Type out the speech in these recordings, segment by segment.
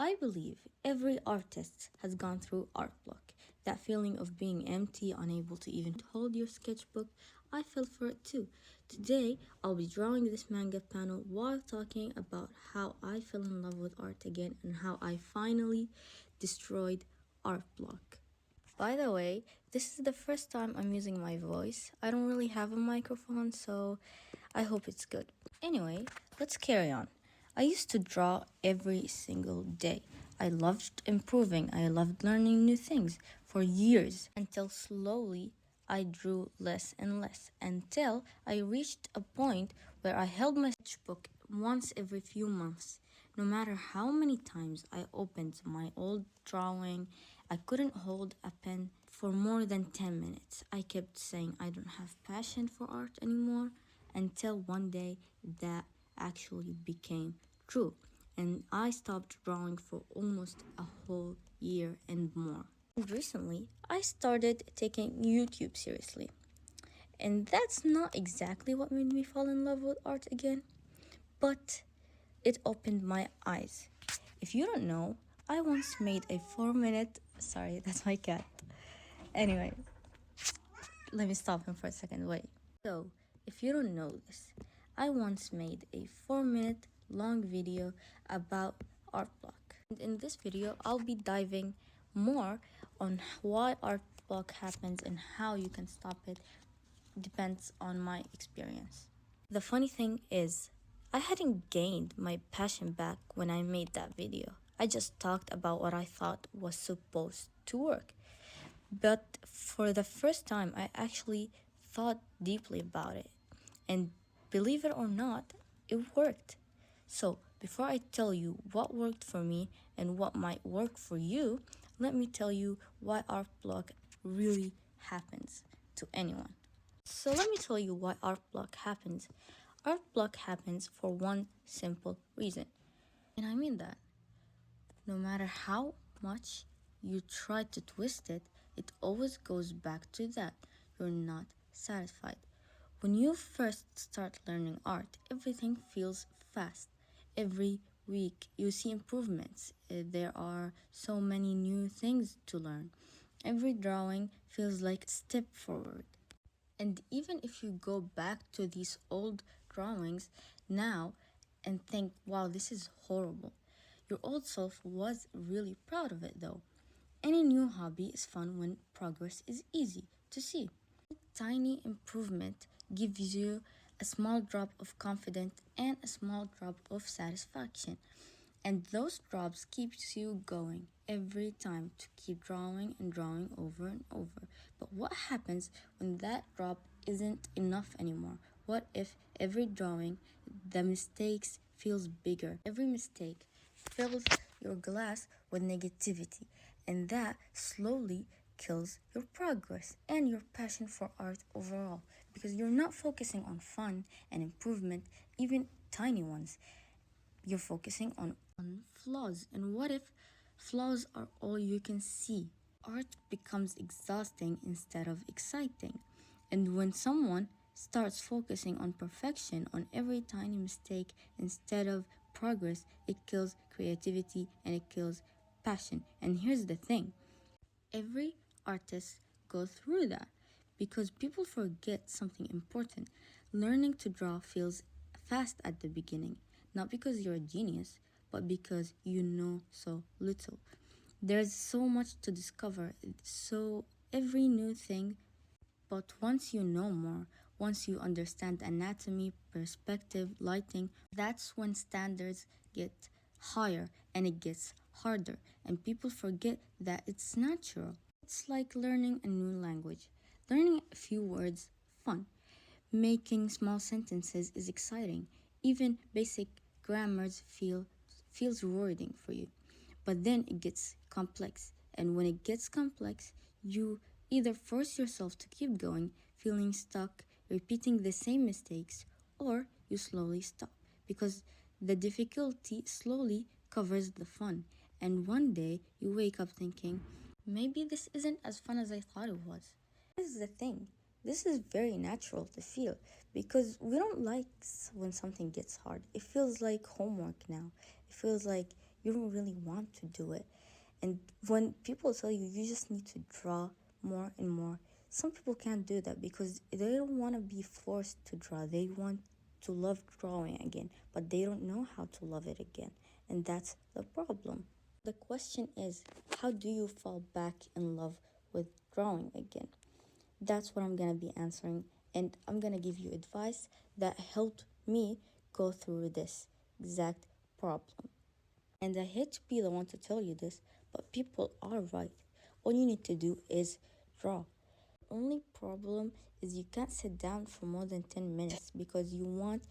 I believe every artist has gone through art block. That feeling of being empty, unable to even hold your sketchbook. I felt for it too. Today, I'll be drawing this manga panel while talking about how I fell in love with art again and how I finally destroyed art block. By the way, this is the first time I'm using my voice. I don't really have a microphone, so I hope it's good. Anyway, let's carry on. I used to draw every single day. I loved improving. I loved learning new things for years until slowly I drew less and less until I reached a point where I held my sketchbook once every few months. No matter how many times I opened my old drawing, I couldn't hold a pen for more than 10 minutes. I kept saying I don't have passion for art anymore until one day that actually became true. And I stopped drawing for almost a whole year and more. And recently, I started taking YouTube seriously. And that's not exactly what made me fall in love with art again, but it opened my eyes. If you don't know, I once made a 4 minute. Sorry, that's my cat. Anyway, let me stop him for a second. Wait. So, if you don't know this, I once made a 4 minute long video about art block. And in this video, I'll be diving more on why art block happens and how you can stop it. Depends on my experience. The funny thing is, I hadn't gained my passion back when I made that video. I just talked about what I thought was supposed to work. But for the first time, I actually thought deeply about it. And believe it or not, it worked. So, before I tell you what worked for me and what might work for you, let me tell you why art block really happens to anyone. So, let me tell you why art block happens. Art block happens for one simple reason. And I mean that. No matter how much you try to twist it, it always goes back to that. You're not satisfied. When you first start learning art, everything feels fast. Every week you see improvements. There are so many new things to learn. Every drawing feels like a step forward. And even if you go back to these old drawings now and think, wow, this is horrible, your old self was really proud of it though. Any new hobby is fun when progress is easy to see. Tiny improvement gives you a small drop of confidence and a small drop of satisfaction. And those drops keeps you going every time to keep drawing and drawing over and over. But what happens when that drop isn't enough anymore? What if every drawing, the mistakes feels bigger? Every mistake fills your glass with negativity, and that slowly kills your progress and your passion for art overall because you're not focusing on fun and improvement, even tiny ones. You're focusing on flaws. And what if flaws are all you can see? Art becomes exhausting instead of exciting. And when someone starts focusing on perfection, on every tiny mistake instead of progress, it kills creativity and it kills passion. And here's the thing, every artist goes through that because people forget something important. Learning to draw feels fast at the beginning, not because you're a genius, but because you know so little. There's so much to discover, so every new thing, but once you know more, once you understand anatomy, perspective, lighting, that's when standards get higher and it gets harder, and people forget that it's natural. It's like learning a new language. Learning a few words, fun. Making small sentences is exciting. Even basic grammars feels rewarding for you. But then it gets complex, and when it gets complex, you either force yourself to keep going, feeling stuck, repeating the same mistakes, or you slowly stop because the difficulty slowly covers the fun. And one day you wake up thinking, maybe this isn't as fun as I thought it was. This is the thing. This is very natural to feel because we don't like when something gets hard. It feels like homework now. It feels like you don't really want to do it. And when people tell you you just need to draw more and more, some people can't do that because they don't want to be forced to draw. They want to love drawing again, but they don't know how to love it again. And that's the problem. The question is, how do you fall back in love with drawing again? That's what I'm gonna be answering, and I'm gonna give you advice that helped me go through this exact problem. And I hate to be the one to tell you this, but people are right. All you need to do is draw. Only problem is you can't sit down for more than 10 minutes because you want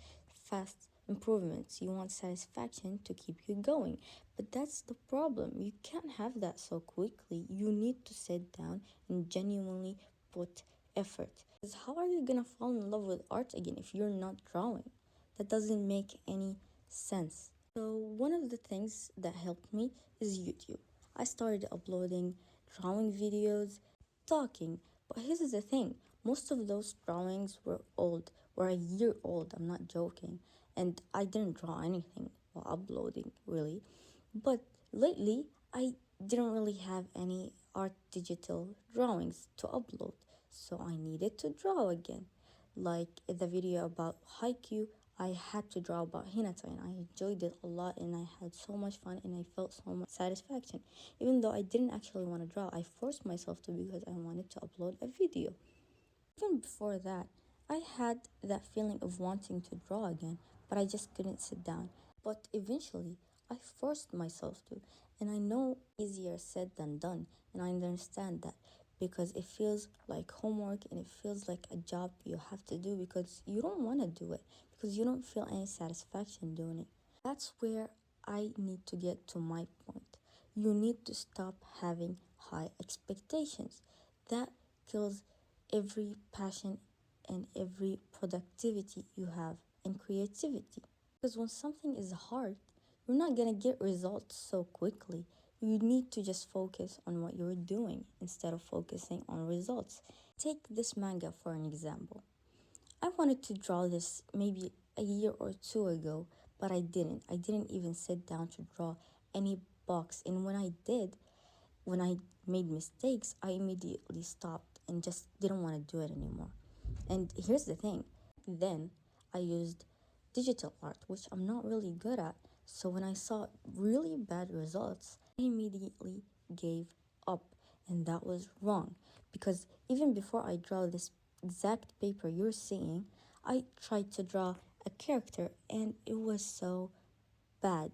fast improvements. You want satisfaction to keep you going. But that's the problem. You can't have that so quickly. You need to sit down and genuinely put effort. Because how are you gonna fall in love with art again if you're not drawing? That doesn't make any sense. So, one of the things that helped me is YouTube. I started uploading drawing videos, talking, but here's the thing, most of those drawings were old, were a year old, I'm not joking, and I didn't draw anything while uploading, really. But lately, I didn't really have any art digital drawings to upload, so I needed to draw again. Like the video about haiku, I had to draw about Hinata and I enjoyed it a lot and I had so much fun and I felt so much satisfaction. Even though I didn't actually want to draw, I forced myself to because I wanted to upload a video. Even before that, I had that feeling of wanting to draw again, but I just couldn't sit down. But eventually, I forced myself to, and I know easier said than done, and I understand that because it feels like homework and it feels like a job you have to do because you don't want to do it, because you don't feel any satisfaction doing it. That's where I need to get to my point. You need to stop having high expectations. That kills every passion and every productivity you have and creativity. Because when something is hard, you're not gonna get results so quickly. You need to just focus on what you're doing instead of focusing on results. Take this manga for an example. I wanted to draw this maybe a year or two ago, but I didn't. I didn't even sit down to draw any box. And when I did, when I made mistakes, I immediately stopped and just didn't want to do it anymore. And here's the thing, then I used digital art, which I'm not really good at. So when I saw really bad results, I immediately gave up. And that was wrong because even before I draw this exact paper you're seeing, I tried to draw a character and it was so bad,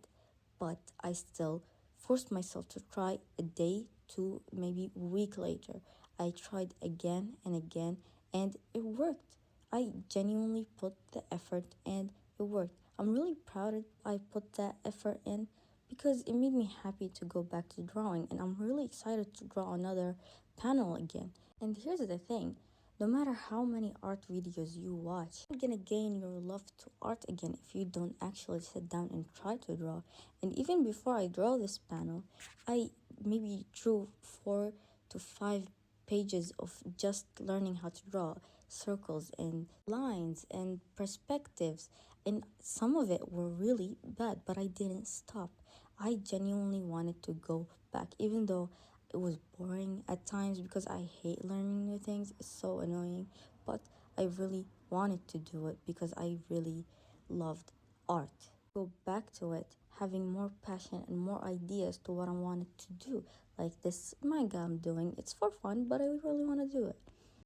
but I still forced myself to try a day, two, maybe a week later. I tried again and again, and it worked. I genuinely put the effort and it worked. I'm really proud that I put that effort in because it made me happy to go back to drawing, and I'm really excited to draw another panel again. And here's the thing, no matter how many art videos you watch, you're gonna gain your love to art again if you don't actually sit down and try to draw. And even before I draw this panel, I maybe drew 4 to 5 pages of just learning how to draw circles and lines and perspectives. And some of it were really bad, but I didn't stop. I genuinely wanted to go back, even though it was boring at times because I hate learning new things. It's so annoying, but I really wanted to do it because I really loved art. Go back to it, having more passion and more ideas to what I wanted to do. Like this manga I'm doing, it's for fun, but I really want to do it.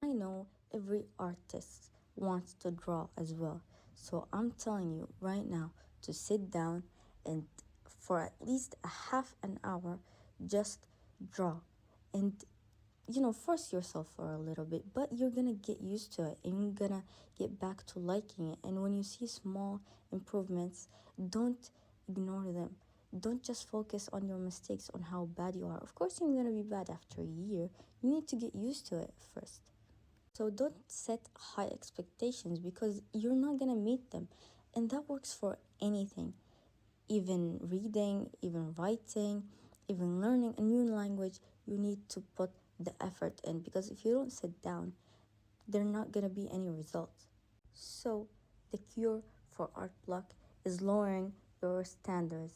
I know every artist wants to draw as well. So I'm telling you right now to sit down and for at least a half an hour just draw and force yourself for a little bit, but you're gonna get used to it and you're gonna get back to liking it. And when you see small improvements, don't ignore them. Don't just focus on your mistakes, on how bad you are. Of course you're gonna be bad after a year. You need to get used to it first. So don't set high expectations because you're not gonna meet them. And that works for anything, even reading, even writing, even learning a new language. You need to put the effort in because if you don't sit down, there are not gonna be any results. So the cure for art block is lowering your standards.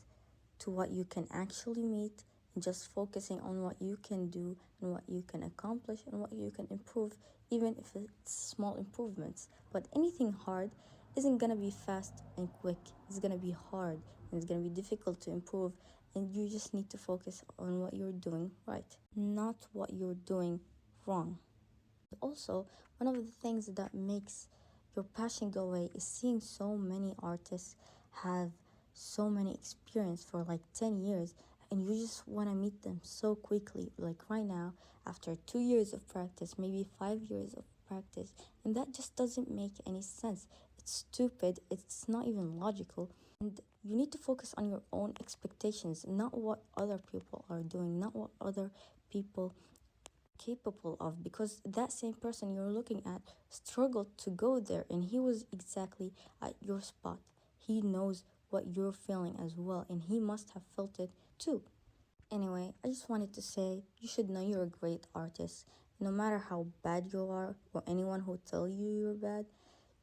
to what you can actually meet and just focusing on what you can do and what you can accomplish and what you can improve, even if it's small improvements. But anything hard isn't gonna be fast and quick. It's gonna be hard and it's gonna be difficult to improve, and you just need to focus on what you're doing right, not what you're doing wrong. Also, one of the things that makes your passion go away is seeing so many artists have so many experience for like 10 years, and you just want to meet them so quickly, like right now, after 2 years of practice, maybe 5 years of practice. And that just doesn't make any sense. It's stupid, it's not even logical. And you need to focus on your own expectations, not what other people are doing, not what other people capable of, because that same person you're looking at struggled to go there and he was exactly at your spot. He knows what you're feeling as well, and he must have felt it too. Anyway, I just wanted to say you should know you're a great artist. No matter how bad you are or anyone who tell you you're bad,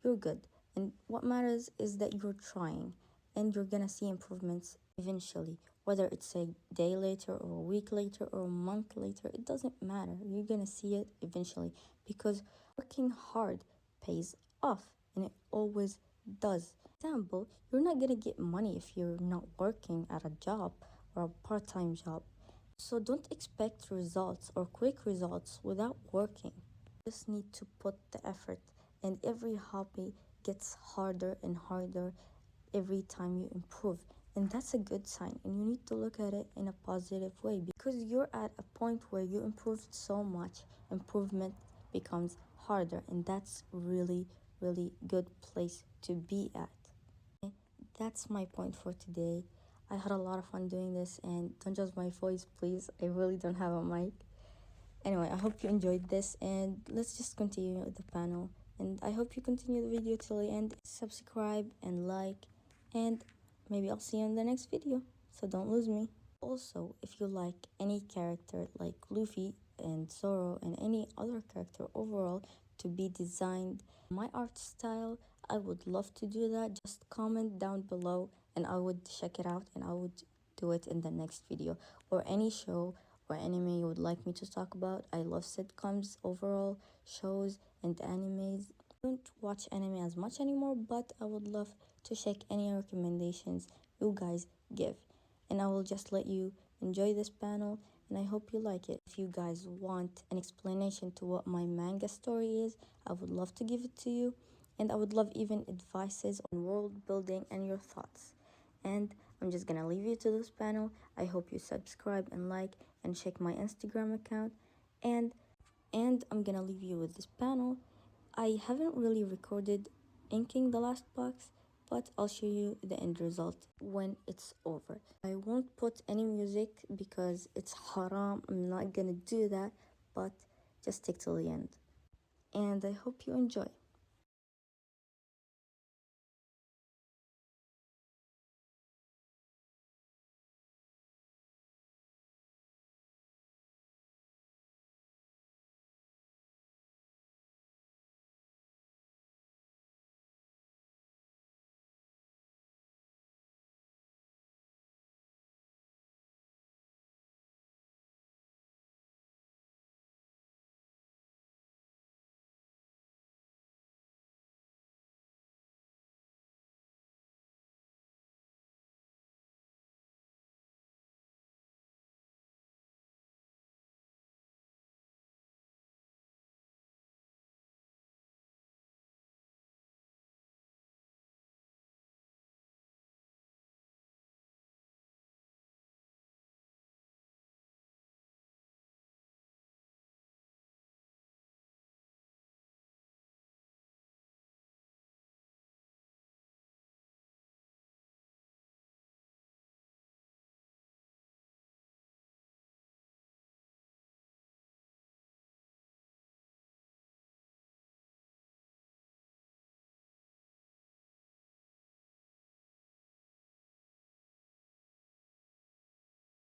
you're good. And what matters is that you're trying and you're gonna see improvements eventually. Whether it's a day later or a week later or a month later, it doesn't matter. You're gonna see it eventually because working hard pays off, and it always does. For example, you're not gonna get money if you're not working at a job or a part-time job. So don't expect results or quick results without working. You just need to put the effort, and every hobby gets harder and harder every time you improve. And that's a good sign, and you need to look at it in a positive way because you're at a point where you improved so much. Improvement becomes harder, and that's really, really good place to be at. That's my point for today. I had a lot of fun doing this, and don't judge my voice, please. I really don't have a mic. Anyway, I hope you enjoyed this, and let's just continue with the panel. And I hope you continue the video till the end. Subscribe and like, and maybe I'll see you in the next video. So don't lose me. Also, if you like any character like Luffy and Zoro and any other character overall to be designed my art style, I would love to do that. Just comment down below and I would check it out and I would do it in the next video. Or any show or anime you would like me to talk about. I love sitcoms overall, shows and animes. I don't watch anime as much anymore, but I would love to check any recommendations you guys give. And I will just let you enjoy this panel, and I hope you like it. If you guys want an explanation to what my manga story is, I would love to give it to you, and I would love even advices on world building and your thoughts. And I'm just gonna leave you to this panel. I hope you subscribe and like and check my Instagram account, and I'm gonna leave you with this panel. I haven't really recorded inking the last box, but I'll show you the end result when it's over. I won't put any music because it's haram. I'm not gonna do that, but just stick till the end. And I hope you enjoy.